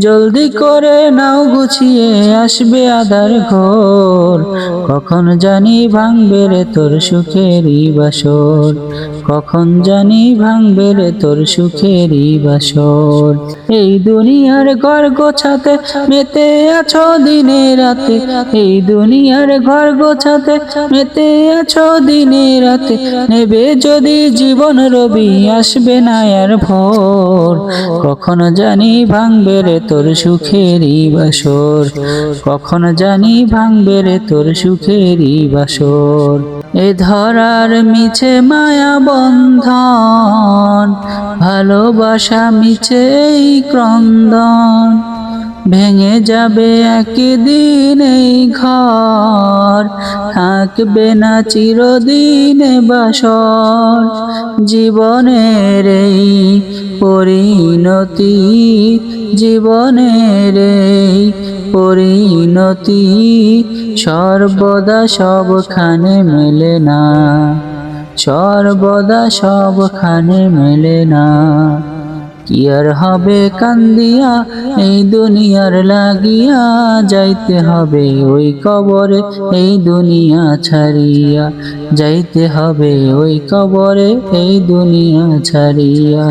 জলদি করে নাও গুছিয়ে আসবে আধার ঘোর, কখন জানি ভাঙবে রে তোর সুখেরই বাসর, কখন জানি ভাঙবে রে তোর সুখেরই বাসর। এই দুনিয়ার ঘর গোছাতে মেতে আছো দিনে রাতে, এই দুনিয়ার ঘর গোছাতে মেতে আছো দিনে রাতে, নেবে যদি জীবন রবি আসবে না আর ভোর, কখন জানি ভাঙবে রে তোর সুখেরই বাসর, কখন জানি ভাঙবে রে তোর সুখেরই বাসর। এ ধরার মিছে মায়া বন্ধন, ভালোবাসা মিছে এই ক্রন্দন, ভেঙে যাবে একদিন এই ঘর, থাকবে না চিরদিন বাসর। জীবনের এই পরিণতি, জীবনের এই পরিণতি, সর্বদা সবখানে মেলে না, সর্বদা সবখানে মেলে না। কি আর হবে কান্দিয়া এই দুনিয়ার লাগিয়া, যাইতে হবে ওই কবরে এই দুনিয়া ছাড়িয়া, যাইতে হবে ওই কবরে এই দুনিয়া ছাড়িয়া।